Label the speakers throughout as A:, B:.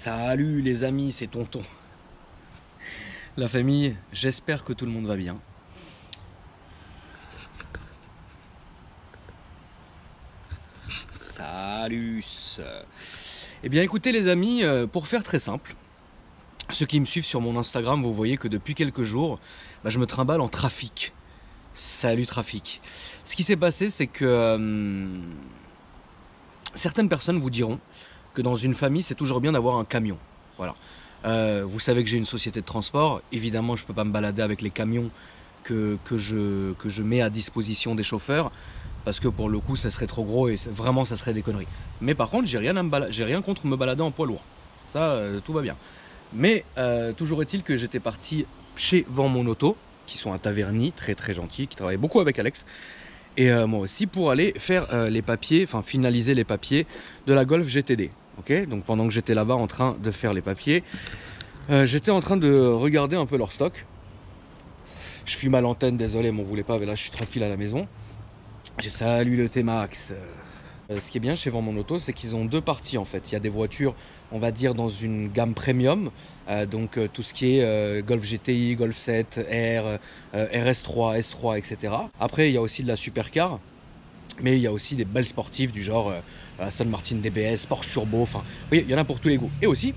A: Salut les amis, c'est Tonton. La famille, j'espère que tout le monde va bien. Salut. Eh bien écoutez les amis, pour faire très simple, ceux qui me suivent sur mon Instagram, vous voyez que depuis quelques jours, je me trimballe en trafic. Salut trafic. Ce qui s'est passé, c'est que certaines personnes vous diront que dans une famille, c'est toujours bien d'avoir un camion. Voilà. Vous savez que j'ai une société de transport. Évidemment, je ne peux pas me balader avec les camions que je mets à disposition des chauffeurs, parce que pour le coup, ça serait trop gros et vraiment, ça serait des conneries. Mais par contre, j'ai rien contre me balader en poids lourd. Ça, tout va bien. Mais toujours est-il que j'étais parti chez Vend Mon Auto, qui sont à Taverny, très très gentils, qui travaillent beaucoup avec Alex. Et moi aussi pour aller faire les papiers, enfin finaliser les papiers de la Golf GTD. Okay, donc pendant que j'étais là-bas en train de faire les papiers, j'étais en train de regarder un peu leur stock. Je fume à l'antenne, désolé, m'en voulez pas, mais là je suis tranquille à la maison. J'ai salué le T-Max. Ce qui est bien chez Vend Mon Auto, c'est qu'ils ont deux parties en fait. Il y a des voitures, on va dire, dans une gamme premium. Donc tout ce qui est Golf GTI, Golf 7, R, RS3, S3, etc. Après, il y a aussi de la supercar. Mais il y a aussi des belles sportives du genre Aston Martin DBS, Porsche Turbo, enfin, vous voyez, il y en a pour tous les goûts. Et aussi,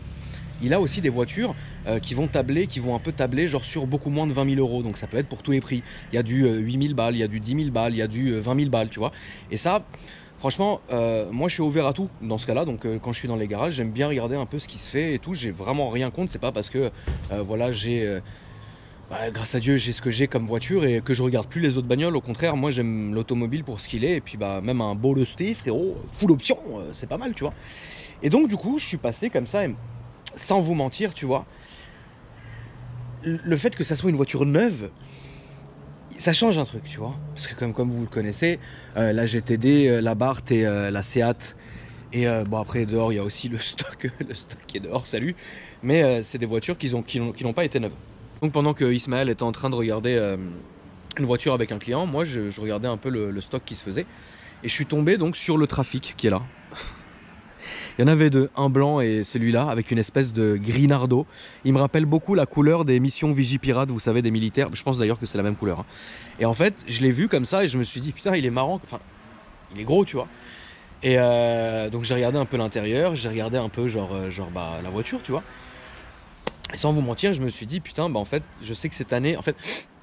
A: il a aussi des voitures qui vont un peu tabler genre sur beaucoup moins de 20 000 euros. Donc ça peut être pour tous les prix. Il y a du 8 000 balles, il y a du 10 000 balles, il y a du 20 000 balles, tu vois. Et ça, franchement, moi je suis ouvert à tout dans ce cas-là. Donc quand je suis dans les garages, j'aime bien regarder un peu ce qui se fait et tout. J'ai vraiment rien contre. C'est pas parce que voilà, j'ai... grâce à Dieu, j'ai ce que j'ai comme voiture et que je regarde plus les autres bagnoles. Au contraire, moi j'aime l'automobile pour ce qu'il est. Et puis même un beau Lusty, frérot, full option, c'est pas mal, tu vois. Et donc du coup, je suis passé comme ça, et, sans vous mentir, tu vois, le fait que ça soit une voiture neuve, ça change un truc, tu vois. Parce que comme vous le connaissez, la GTD, la Barth et la Seat. Et bon, après dehors, il y a aussi le stock qui est dehors, salut. Mais c'est des voitures qui n'ont pas été neuves. Donc pendant que Ismaël était en train de regarder une voiture avec un client, moi je regardais un peu le stock qui se faisait. Et je suis tombé donc sur le trafic qui est là. Il y en avait deux, un blanc et celui-là avec une espèce de gris nardo. Il me rappelle beaucoup la couleur des missions Vigipirate, vous savez, des militaires. Je pense d'ailleurs que c'est la même couleur. Et en fait, je l'ai vu comme ça et je me suis dit, putain, il est marrant. Enfin, il est gros, tu vois. Et donc j'ai regardé un peu l'intérieur, j'ai regardé un peu la voiture, tu vois. Et sans vous mentir, je me suis dit, putain, en fait, je sais que cette année, en fait,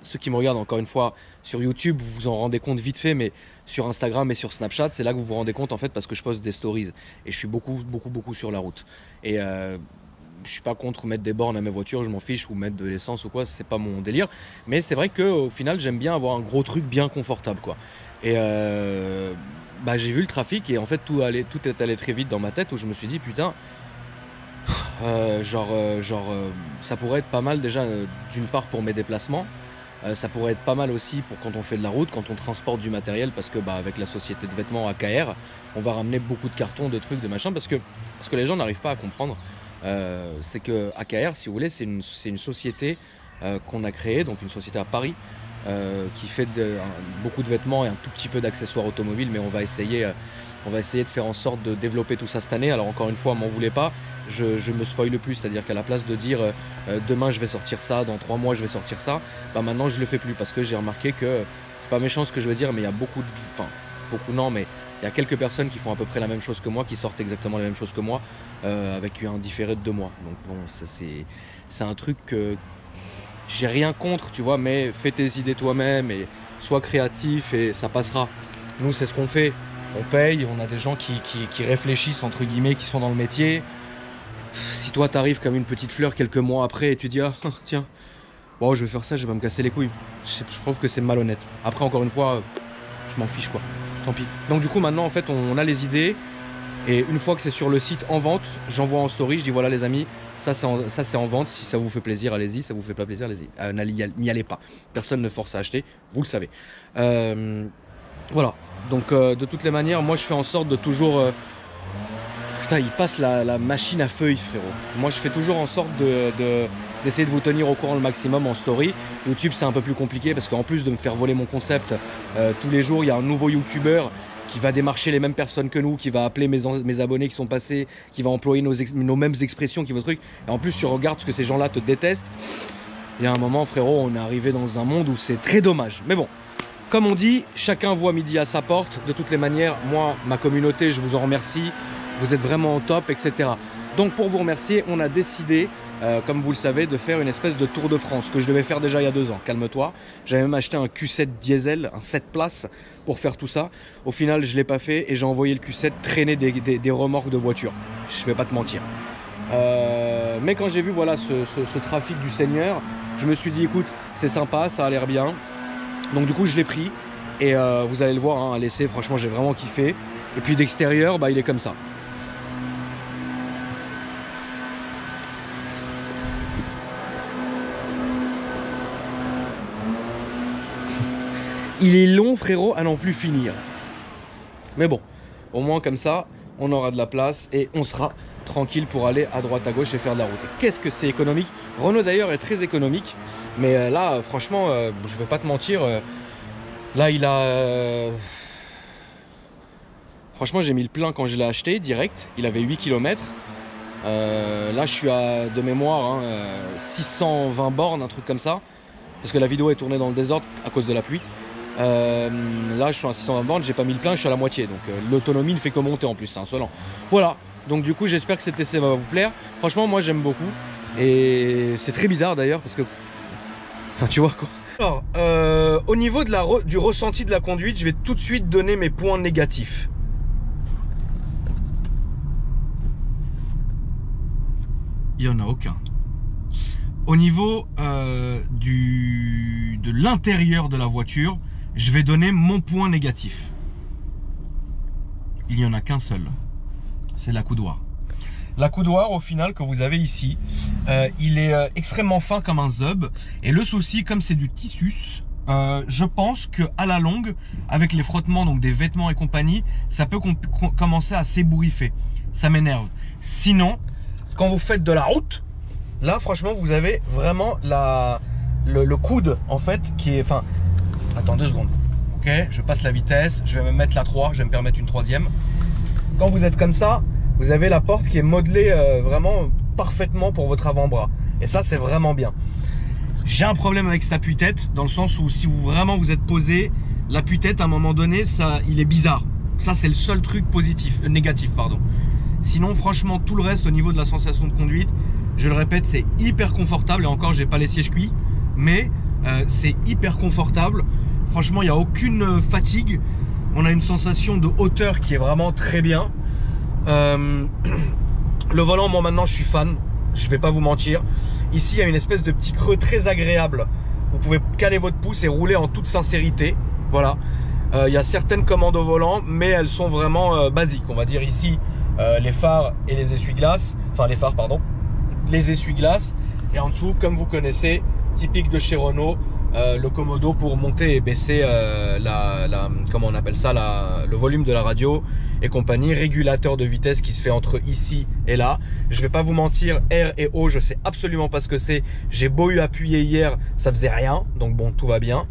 A: ceux qui me regardent encore une fois sur YouTube, vous vous en rendez compte vite fait, mais sur Instagram et sur Snapchat, c'est là que vous vous rendez compte, en fait, parce que je poste des stories. Et je suis beaucoup sur la route. Et je suis pas contre mettre des bornes à mes voitures, je m'en fiche, ou mettre de l'essence ou quoi, c'est pas mon délire. Mais c'est vrai qu'au final, j'aime bien avoir un gros truc bien confortable, quoi. Et j'ai vu le trafic et en fait, tout est allé très vite dans ma tête, où je me suis dit, putain, ça pourrait être pas mal déjà d'une part pour mes déplacements, ça pourrait être pas mal aussi pour quand on fait de la route, quand on transporte du matériel, parce que avec la société de vêtements AKR, on va ramener beaucoup de cartons, de trucs, de machin, parce que les gens n'arrivent pas à comprendre, c'est que AKR, si vous voulez, c'est une société qu'on a créée, donc une société à Paris, qui fait beaucoup de vêtements et un tout petit peu d'accessoires automobiles, mais on va essayer de faire en sorte de développer tout ça cette année. Alors encore une fois, m'en voulez pas, je me spoile plus, c'est-à-dire qu'à la place de dire demain je vais sortir ça, dans 3 mois je vais sortir ça, maintenant je le fais plus, parce que j'ai remarqué que, c'est pas méchant ce que je veux dire, mais il y a beaucoup non, mais il y a quelques personnes qui font à peu près la même chose que moi, qui sortent exactement la même chose que moi, avec un différé de 2 mois. Donc bon, ça c'est un truc que j'ai rien contre, tu vois, mais fais tes idées toi-même et sois créatif et ça passera. Nous, c'est ce qu'on fait. On paye, on a des gens qui réfléchissent, entre guillemets, qui sont dans le métier. Si toi, t'arrives comme une petite fleur quelques mois après et tu dis, ah, tiens, bon, je vais faire ça, je vais me casser les couilles. Je trouve que c'est malhonnête. Après, encore une fois, je m'en fiche, quoi. Tant pis. Donc, du coup, maintenant, en fait, on a les idées. Et une fois que c'est sur le site en vente, j'envoie en story, je dis, voilà, les amis, ça c'est en vente, si ça vous fait plaisir, allez-y, ça vous fait pas plaisir, allez-y, n'y allez pas, personne ne force à acheter, vous le savez. Voilà, donc de toutes les manières, moi je fais en sorte de toujours... Putain, il passe la machine à feuilles, frérot. Moi je fais toujours en sorte d'essayer de vous tenir au courant le maximum en story. YouTube c'est un peu plus compliqué, parce qu'en plus de me faire voler mon concept, tous les jours il y a un nouveau YouTuber qui va démarcher les mêmes personnes que nous, qui va appeler mes abonnés qui sont passés, qui va employer nos mêmes expressions, qui vont truc. Et en plus, tu regardes ce que ces gens-là te détestent. Il y a un moment, frérot, on est arrivé dans un monde où c'est très dommage. Mais bon, comme on dit, chacun voit midi à sa porte. De toutes les manières, moi, ma communauté, je vous en remercie. Vous êtes vraiment au top, etc. Donc pour vous remercier, on a décidé, comme vous le savez, de faire une espèce de Tour de France que je devais faire déjà il y a 2 ans. Calme-toi. J'avais même acheté un Q7 diesel, un 7 places pour faire tout ça. Au final, je ne l'ai pas fait et j'ai envoyé le Q7 traîner des remorques de voitures. Je ne vais pas te mentir. Mais quand j'ai vu voilà, ce trafic du Seigneur, je me suis dit, écoute, c'est sympa, ça a l'air bien. Donc du coup, je l'ai pris et vous allez le voir, hein, à l'essai, franchement, j'ai vraiment kiffé. Et puis d'extérieur, bah, il est comme ça. Il est long, frérot, à n'en plus finir. Mais bon, au moins comme ça, on aura de la place et on sera tranquille pour aller à droite à gauche et faire de la route. Qu'est-ce que c'est économique? Renault d'ailleurs est très économique. Mais là, franchement, je vais pas te mentir. Là, il a... Franchement, j'ai mis le plein quand je l'ai acheté, direct. Il avait 8 km. Là, je suis à, de mémoire, hein, 620 bornes, un truc comme ça. Parce que la vidéo est tournée dans le désordre à cause de la pluie. Là je suis à 620 bornes, j'ai pas mis le plein, je suis à la moitié, donc l'autonomie ne fait que monter en plus, c'est insolent. Voilà, donc du coup j'espère que cet essai va vous plaire. Franchement moi j'aime beaucoup et c'est très bizarre d'ailleurs parce que, enfin tu vois quoi. Alors au niveau de du ressenti de la conduite, je vais tout de suite donner mes points négatifs. Il n'y en a aucun. Au niveau de l'intérieur de la voiture, je vais donner mon point négatif. Il n'y en a qu'un seul. C'est l'accoudoir. L'accoudoir, au final, que vous avez ici, il est extrêmement fin comme un zub. Et le souci, comme c'est du tissus, je pense qu'à la longue, avec les frottements donc des vêtements et compagnie, ça peut commencer à s'ébouriffer. Ça m'énerve. Sinon, quand vous faites de la route, là, franchement, vous avez vraiment le coude, en fait, qui est... Enfin, attends 2 secondes. Ok, je passe la vitesse. Je vais me mettre la 3. Je vais me permettre une 3e. Quand vous êtes comme ça, vous avez la porte qui est modelée vraiment parfaitement pour votre avant-bras. Et ça, c'est vraiment bien. J'ai un problème avec cet appuie-tête, dans le sens où si vous vous êtes posé, l'appui-tête, à un moment donné, il est bizarre. Ça, c'est le seul truc négatif, pardon. Sinon, franchement, tout le reste, au niveau de la sensation de conduite, je le répète, c'est hyper confortable. Et encore, j'ai pas les sièges cuits, mais c'est hyper confortable. Franchement, il n'y a aucune fatigue. On a une sensation de hauteur qui est vraiment très bien. Le volant, moi maintenant, je suis fan. Je vais pas vous mentir. Ici, il y a une espèce de petit creux très agréable. Vous pouvez caler votre pouce et rouler en toute sincérité. Voilà. Il y a certaines commandes au volant, mais elles sont vraiment basiques. On va dire ici, les phares et les essuie-glaces. Enfin, les phares, pardon. Les essuie-glaces. Et en dessous, comme vous connaissez, typique de chez Renault, le commodo pour monter et baisser comment on appelle ça, le volume de la radio et compagnie, régulateur de vitesse qui se fait entre ici et là. Je vais pas vous mentir, R et O, je sais absolument pas ce que c'est. J'ai beau appuyer hier, ça faisait rien, donc bon, tout va bien.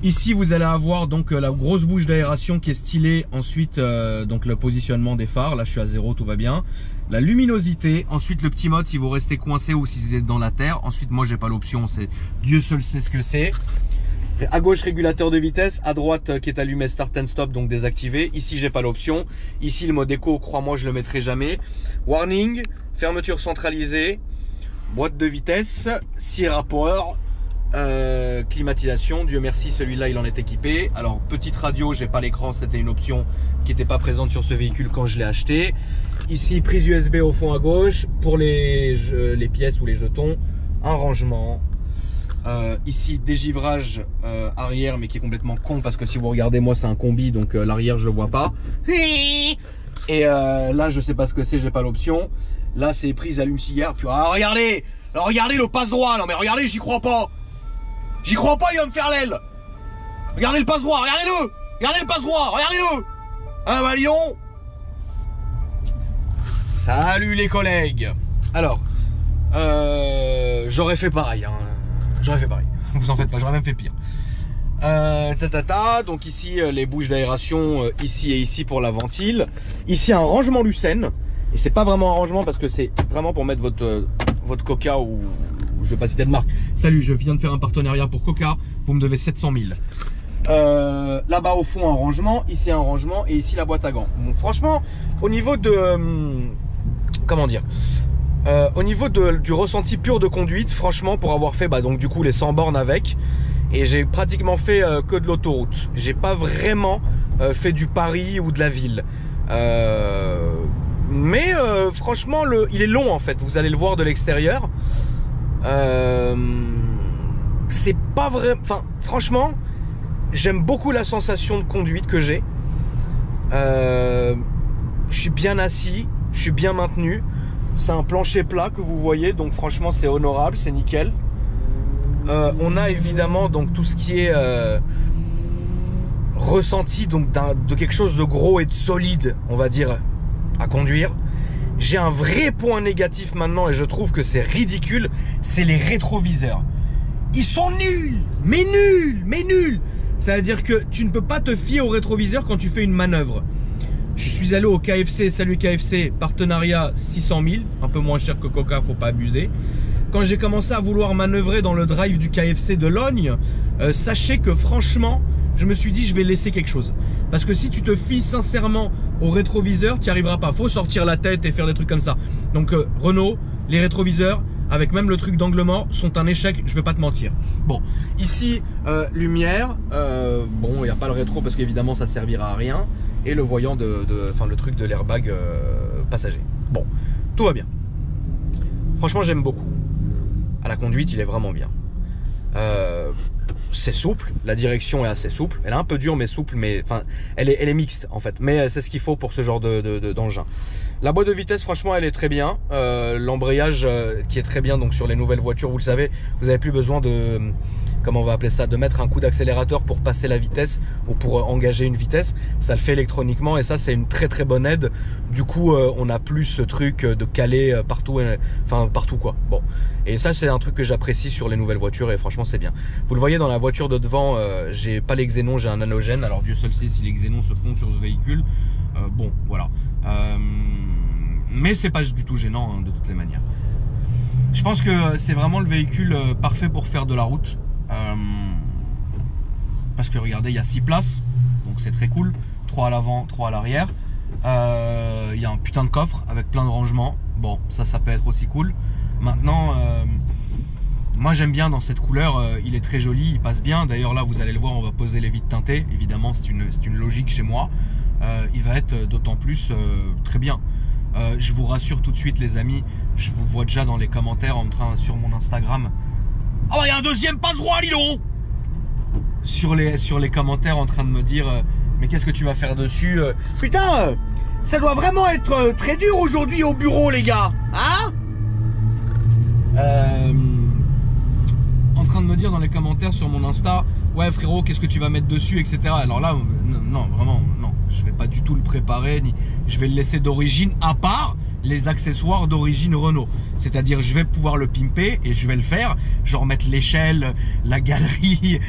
A: Ici, vous allez avoir donc la grosse bouche d'aération qui est stylée. Ensuite, donc le positionnement des phares. Là, je suis à 0, tout va bien. La luminosité. Ensuite, le petit mode si vous restez coincé ou si vous êtes dans la terre. Ensuite, moi, j'ai pas l'option. C'est Dieu seul sait ce que c'est. À gauche, régulateur de vitesse. À droite, qui est allumé start and stop, donc désactivé. Ici, j'ai pas l'option. Ici, le mode éco, crois-moi, je le mettrai jamais. Warning, fermeture centralisée, boîte de vitesse, 6 rapports. Climatisation, Dieu merci, celui-là il en est équipé. Alors petite radio, j'ai pas l'écran, c'était une option qui n'était pas présente sur ce véhicule quand je l'ai acheté. Ici prise USB au fond à gauche pour les pièces ou les jetons, un rangement. Ici dégivrage arrière, mais qui est complètement con parce que si vous regardez, moi c'est un combi, donc l'arrière je le vois pas. Et là je sais pas ce que c'est, j'ai pas l'option. Là c'est prise allume-cigare. Puis regardez, alors, regardez le passe-droit, non mais regardez, j'y crois pas. J'y crois pas, il va me faire l'aile. Regardez le passe-droit, regardez-le. Regardez le passe-droit, regardez-le. Ah bah Lyon. Salut les collègues. Alors, j'aurais fait pareil, hein. J'aurais fait pareil. Vous en faites pas, j'aurais même fait pire. Donc ici les bouches d'aération, ici et ici pour la ventile. Ici un rangement Lucene. Et c'est pas vraiment un rangement parce que c'est vraiment pour mettre votre Coca ou je vais pas citer de marque. Salut, je viens de faire un partenariat pour Coca. Vous me devez 700 000. Là-bas au fond un rangement, ici un rangement et ici la boîte à gants. Bon, franchement, au niveau de comment dire, au niveau du ressenti pur de conduite, franchement, pour avoir fait donc du coup les 100 bornes avec, et j'ai pratiquement fait que de l'autoroute. J'ai pas vraiment fait du Paris ou de la ville. Mais franchement, il est long en fait. Vous allez le voir de l'extérieur. C'est pas vrai. Enfin, franchement, j'aime beaucoup la sensation de conduite que j'ai. Je suis bien assis, je suis bien maintenu. C'est un plancher plat que vous voyez, donc franchement c'est honorable, c'est nickel. On a évidemment donc tout ce qui est ressenti donc de quelque chose de gros et de solide, on va dire, à conduire. J'ai un vrai point négatif maintenant et je trouve que c'est ridicule, c'est les rétroviseurs. Ils sont nuls, mais nuls, mais nuls. Ça veut dire que tu ne peux pas te fier aux rétroviseurs quand tu fais une manœuvre. Je suis allé au KFC, salut KFC, partenariat 600 000, un peu moins cher que Coca, faut pas abuser. Quand j'ai commencé à vouloir manœuvrer dans le drive du KFC de Logne, sachez que franchement, je me suis dit je vais laisser quelque chose. Parce que si tu te fies sincèrement au rétroviseur, tu n'y arriveras pas. Faut sortir la tête et faire des trucs comme ça. Donc Renault, les rétroviseurs, avec même le truc d'angle mort, sont un échec, je vais pas te mentir. Bon, ici, lumière, bon, il n'y a pas le rétro parce qu'évidemment ça servira à rien. Et le voyant enfin le truc de l'airbag passager. Bon, tout va bien. Franchement, j'aime beaucoup. À la conduite, il est vraiment bien. C'est souple, la direction est assez souple. Elle est un peu dure mais souple, mais enfin, elle est mixte en fait. Mais c'est ce qu'il faut pour ce genre d'engin. La boîte de vitesse, franchement, elle est très bien. L'embrayage qui est très bien donc sur les nouvelles voitures, vous le savez, vous n'avez plus besoin de, comment on va appeler ça, de mettre un coup d'accélérateur pour passer la vitesse ou pour engager une vitesse. Ça le fait électroniquement et ça c'est une très très bonne aide. Du coup, on n'a plus ce truc de caler partout, enfin partout quoi. Bon, et ça c'est un truc que j'apprécie sur les nouvelles voitures et franchement c'est bien. Vous le voyez dans la voiture de devant, j'ai pas les xénons, j'ai un halogène. Alors Dieu seul sait si les xénons se font sur ce véhicule. Bon, voilà. Mais c'est pas du tout gênant hein, de toutes les manières. Je pense que c'est vraiment le véhicule parfait pour faire de la route. Parce que regardez, il y a 6 places, donc c'est très cool. 3 à l'avant, 3 à l'arrière. Il y a un putain de coffre avec plein de rangements. Bon, ça peut être aussi cool. Maintenant, moi j'aime bien dans cette couleur, il est très joli, il passe bien. D'ailleurs là, vous allez le voir, on va poser les vitres teintées. Évidemment, c'est une logique chez moi. Il va être d'autant plus très bien. Je vous rassure tout de suite les amis, je vous vois déjà dans les commentaires sur mon Instagram. Oh il y a un deuxième passe-droit, Lilon. Sur les commentaires en train de me dire mais qu'est-ce que tu vas faire dessus putain, ça doit vraiment être très dur aujourd'hui au bureau les gars, hein. En train de me dire dans les commentaires sur mon Insta, ouais frérot qu'est-ce que tu vas mettre dessus, etc. Alors là non vraiment non, je vais pas du tout le préparer, ni je vais le laisser d'origine à part les accessoires d'origine Renault. C'est-à-dire je vais pouvoir le pimper et je vais le faire, genre mettre l'échelle, la galerie,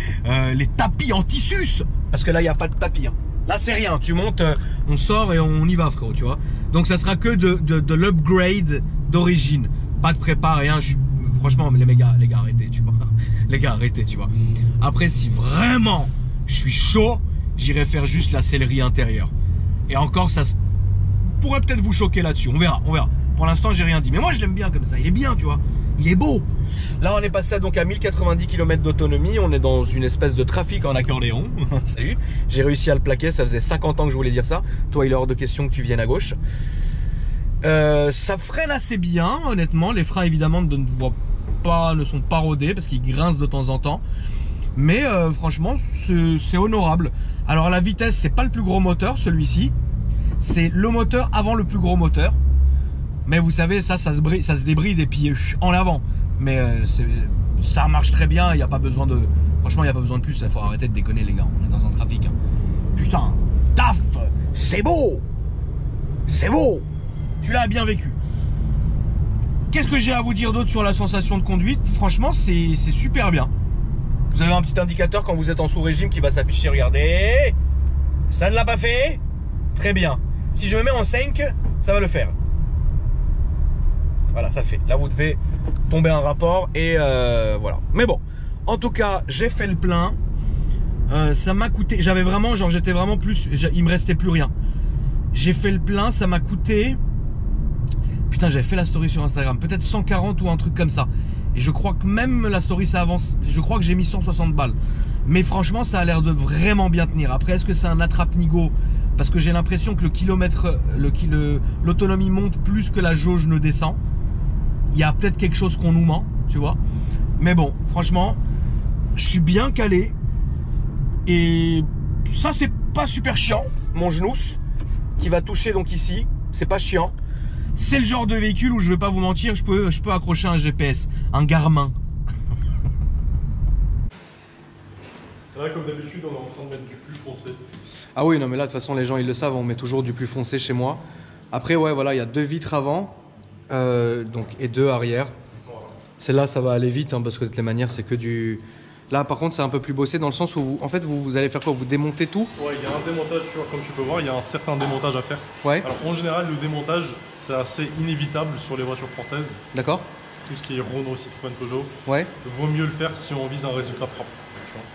A: les tapis en tissus. Parce que là il n'y a pas de tapis hein. Là c'est rien, tu montes, on sort et on y va frérot, tu vois. Donc ça sera que de l'upgrade d'origine. Pas de prépa, rien, franchement les gars arrêtez, tu vois. Les gars arrêtez, tu vois. Après si vraiment je suis chaud, j'irai faire juste la sellerie intérieure. Et encore ça pourrait peut-être vous choquer là-dessus, on verra. Pour l'instant j'ai rien dit, mais moi je l'aime bien comme ça, il est bien tu vois, il est beau. Là on est passé donc à 1090 km d'autonomie, on est dans une espèce de trafic en accordéon. Salut, j'ai réussi à le plaquer, ça faisait 50 ans que je voulais dire ça. Toi il est hors de question que tu viennes à gauche. Ça freine assez bien honnêtement, les freins évidemment ne sont pas rodés parce qu'ils grincent de temps en temps. Mais franchement c'est honorable. Alors la vitesse c'est pas le plus gros moteur celui-ci, c'est le moteur avant le plus gros moteur. Mais vous savez ça se débride et puis en avant. Mais ça marche très bien, il n'y a pas besoin de... Franchement il n'y a pas besoin de plus, il faut arrêter de déconner les gars, on est dans un trafic hein. Putain, taf, c'est beau. C'est beau. Tu l'as bien vécu. Qu'est-ce que j'ai à vous dire d'autre sur la sensation de conduite? Franchement c'est super bien. Vous avez un petit indicateur quand vous êtes en sous-régime qui va s'afficher. Regardez. Ça ne l'a pas fait. Très bien. Si je me mets en 5, ça va le faire. Voilà, ça le fait. Là, vous devez tomber un rapport et voilà. Mais bon, en tout cas, j'ai fait le plein. Ça m'a coûté. J'avais vraiment, genre, j'étais vraiment plus. Il me restait plus rien. J'ai fait le plein, ça m'a coûté. Putain, j'avais fait la story sur Instagram. Peut-être 140 ou un truc comme ça. Et je crois que même la story, ça avance. Je crois que j'ai mis 160 balles. Mais franchement, ça a l'air de vraiment bien tenir. Après, est-ce que c'est un attrape-nigo? Parce que j'ai l'impression que le kilomètre, l'autonomie monte plus que la jauge ne descend. Il y a peut-être quelque chose qu'on nous ment, tu vois. Mais bon, franchement, je suis bien calé. Et ça, c'est pas super chiant. Mon genou qui va toucher donc ici, c'est pas chiant. C'est le genre de véhicule où je vais pas vous mentir, je peux accrocher un GPS, un Garmin.
B: Là, comme d'habitude, on est en train de mettre du plus foncé.
A: Ah oui, non mais là, de toute façon, les gens, ils le savent, on met toujours du plus foncé chez moi. Après, ouais, voilà, il y a 2 vitres avant donc, et 2 arrière. Voilà. Celle-là, ça va aller vite, hein, parce que de toutes les manières, c'est que du... Là, par contre, c'est un peu plus bossé dans le sens où, vous, en fait, vous allez faire quoi? Vous démontez tout?
B: Ouais, il y a un démontage, tu vois, comme tu peux voir, il y a un certain démontage à faire.
A: Ouais.
B: Alors, en général, le démontage, c'est assez inévitable sur les voitures françaises.
A: D'accord.
B: Tout ce qui est Renault, Citroën, Peugeot.
A: Ouais.
B: Vaut mieux le faire si on vise un résultat propre.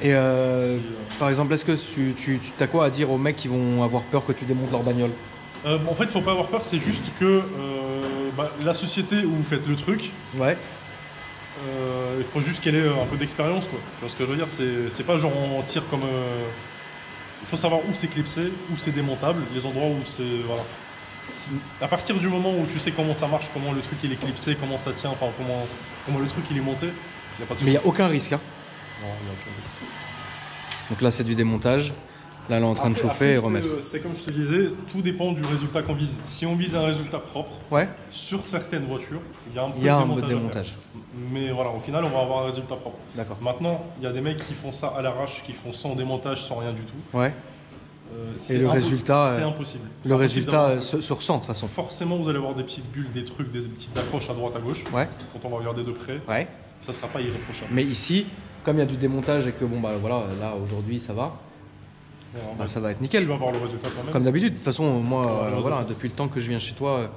A: Et par exemple, est-ce que tu as quoi à dire aux mecs qui vont avoir peur que tu démontes leur bagnole?
B: En fait, il faut pas avoir peur, c'est juste que la société où vous faites le truc,
A: ouais.
B: Il faut juste qu'elle ait un peu d'expérience, quoi. Tu vois ce que je veux dire? C'est pas genre on tire comme... Il faut savoir où c'est clipsé, où c'est démontable, les endroits où c'est... Voilà. À partir du moment où tu sais comment ça marche, comment le truc il est clipsé, comment ça tient, enfin comment le truc il est monté, il n'y a pas de souci.
A: Mais il n'y a aucun risque, hein?
B: Non, il n'y a aucun risque.
A: Donc là, c'est du démontage. Là, elle est en train de chauffer et remettre.
B: C'est comme je te disais, tout dépend du résultat qu'on vise. Si on vise un résultat propre,
A: ouais.
B: Sur certaines voitures, il y a un peu de démontage. Mais voilà, au final, on va avoir un résultat propre.
A: D'accord.
B: Maintenant, il y a des mecs qui font ça à l'arrache, qui font sans démontage, sans rien du tout.
A: Ouais. Et le résultat,
B: c'est impossible.
A: Le résultat se ressent de toute façon.
B: Forcément, vous allez avoir des petites bulles, des trucs, des petites accroches à droite, à gauche. Ouais. Quand on va regarder de près, ouais. Ça sera pas irréprochable.
A: Mais ici, comme il y a du démontage et que bon bah voilà, là aujourd'hui ça va. Bah, ça va être nickel.
B: Tu vas voir le résultat quand même.
A: Comme d'habitude. De toute façon, moi, voilà, depuis le temps que je viens chez toi,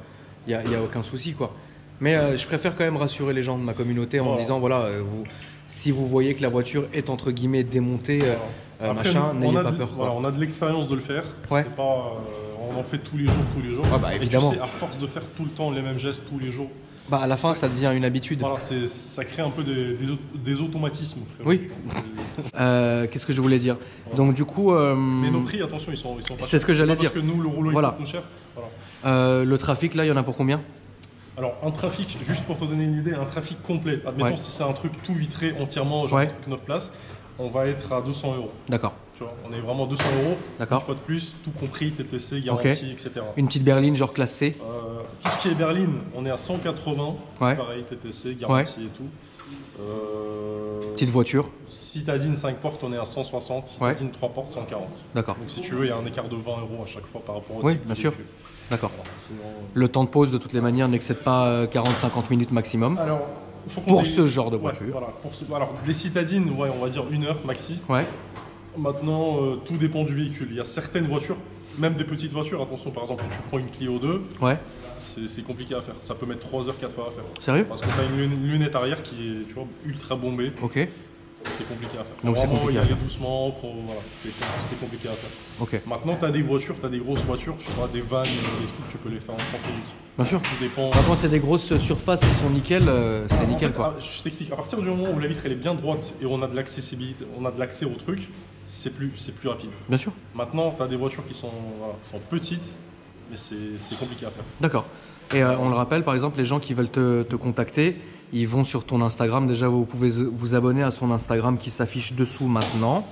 A: il n'y a aucun souci, quoi. Mais je préfère quand même rassurer les gens de ma communauté en me disant, voilà, si vous voyez que la voiture est entre guillemets démontée, machin, n'ayez pas peur.
B: Voilà, on a de l'expérience de le faire.
A: Ouais.
B: C'est pas, on en fait tous les jours.
A: Ouais, bah, évidemment.
B: Et tu sais, à force de faire tout le temps les mêmes gestes tous les jours.
A: Bah à la fin, ça devient une habitude.
B: Voilà, ça crée un peu des automatismes. Frère.
A: Oui. Qu'est-ce que je voulais dire? Donc du coup...
B: Mais nos prix, attention, ils sont pas
A: c'est ce que j'allais dire.
B: Parce que nous, le rouleau,
A: voilà.
B: il coûte cher. Voilà.
A: Le trafic, là, il y en a pour combien?
B: Alors, un trafic, juste pour te donner une idée, un trafic complet. Admettons, si c'est un truc tout vitré entièrement, genre un truc 9 places, on va être à 200 €. D'accord. Tu vois, on est vraiment 200 €. D'accord. Une fois de plus, tout compris, TTC, garantie, etc. Une
A: petite berline, genre classe C.
B: Tout ce qui est berline, on est à 180. Ouais. Pareil, TTC, garantie et tout.
A: Petite voiture.
B: Citadine 5 portes, on est à 160. Citadine 3 portes, 140. D'accord. Donc si tu veux, il y a un écart de 20 € à chaque fois par rapport au type
A: bien sûr. D'accord.
B: Voilà, sinon...
A: Le temps de pause, de toutes les manières, n'excède pas 40-50 minutes maximum.
B: Alors,
A: pour ce genre de voiture.
B: Voilà, alors, les citadines, on va dire 1 heure maxi. Ouais. Maintenant, tout dépend du véhicule. Il y a certaines voitures, même des petites voitures, attention, par exemple, tu prends une Clio 2, ouais. C'est compliqué à faire. Ça peut mettre 3 heures, 4 heures à faire. Sérieux? Parce que tu as une lunette arrière qui est, tu vois, ultra bombée. Ok. C'est compliqué à faire. Donc c'est compliqué à faire. Doucement, voilà, c'est compliqué à faire. Ok. Maintenant, tu as des voitures, tu as des grosses voitures, tu vois, des vannes, des trucs, tu peux les faire en 30 minutes. Bien sûr. Tout dépend. Quand c'est des grosses surfaces qui sont nickel, c'est nickel quoi. Je t'explique. À partir du moment où la vitre elle est bien droite et on a de l'accessibilité, on a de l'accès au truc, c'est plus rapide. Bien sûr. Maintenant, tu as des voitures qui sont petites, mais c'est compliqué à faire. D'accord. Et on le rappelle, par exemple, les gens qui veulent te contacter, ils vont sur ton Instagram. Déjà, vous pouvez vous abonner à son Instagram qui s'affiche dessous maintenant.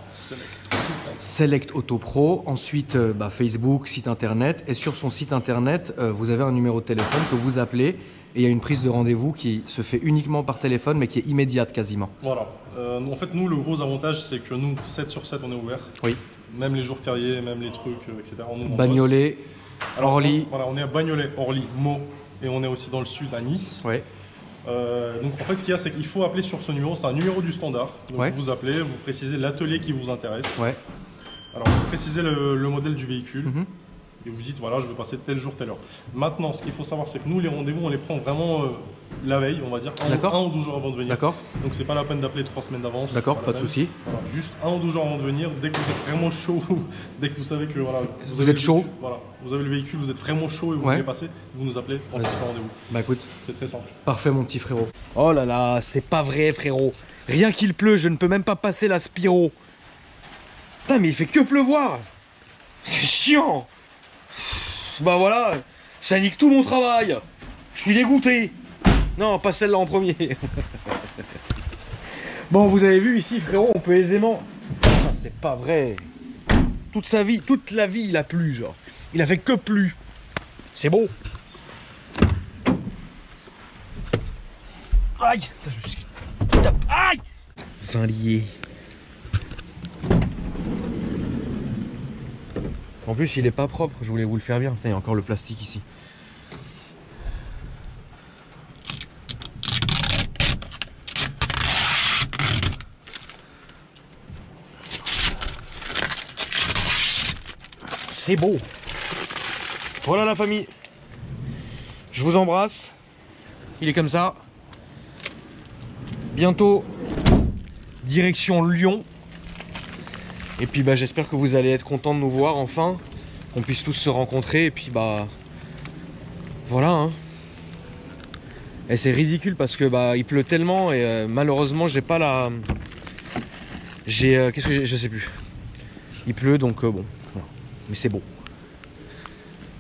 B: Select Auto Pro. Ensuite, Facebook, site internet. Et sur son site internet, vous avez un numéro de téléphone que vous appelez. Et il y a une prise de rendez-vous qui se fait uniquement par téléphone, mais qui est immédiate quasiment. Voilà. En fait, nous, le gros avantage, c'est que nous, 7 sur 7, on est ouvert. Oui. Même les jours fériés, même les trucs, etc. Bagnolet, Orly. Voilà, on est à Bagnolet, Orly, Meaux. Et on est aussi dans le sud, à Nice. Oui. Donc en fait ce qu'il y a, c'est qu'il faut appeler sur ce numéro, c'est un numéro du standard. Donc vous appelez, vous précisez l'atelier qui vous intéresse. Alors vous précisez le modèle du véhicule. Et vous dites voilà, je veux passer tel jour, telle heure. Maintenant, ce qu'il faut savoir, c'est que nous les rendez-vous, on les prend vraiment la veille, on va dire, un ou 12 jours avant de venir. Donc c'est pas la peine d'appeler 3 semaines d'avance.
A: D'accord, pas de souci.
B: Voilà, juste 1 ou 2 jours avant de venir, dès que vous êtes vraiment chaud, dès que vous savez que voilà,
A: vous êtes chaud.
B: Voilà, vous avez le véhicule, vous êtes vraiment chaud et vous voulez passer, vous nous appelez, on fixe le rendez-vous.
A: Bah écoute,
B: c'est très simple.
A: Parfait mon petit frérot. Oh là là, c'est pas vrai frérot. Rien qu'il pleut, je ne peux même pas passer la Spiro. Putain mais il fait que pleuvoir. C'est chiant. Bah voilà, ça nique tout mon travail. Je suis dégoûté. Non, pas celle-là en premier. Bon, vous avez vu ici, frérot, on peut aisément... Ah, c'est pas vrai. Toute sa vie, toute la vie, il a plu, genre. Il a fait que plu. C'est beau. Aïe. Putain, je me suis... Aïe. 20 liés. En plus, il est pas propre, je voulais vous le faire bien. Putain, il y a encore le plastique ici. C'est beau. Voilà la famille. Je vous embrasse. Il est comme ça. Bientôt, direction Lyon. Et puis bah j'espère que vous allez être contents de nous voir enfin, qu'on puisse tous se rencontrer et puis bah voilà hein. Et c'est ridicule parce que bah il pleut tellement et malheureusement j'ai pas la... qu'est-ce que j'ai, je sais plus. Il pleut donc bon, voilà. Mais c'est beau.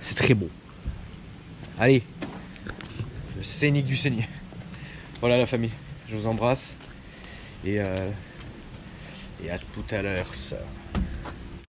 A: C'est très beau. Allez, le scénic du Seigneur. Voilà la famille, je vous embrasse et à tout à l'heure, ça.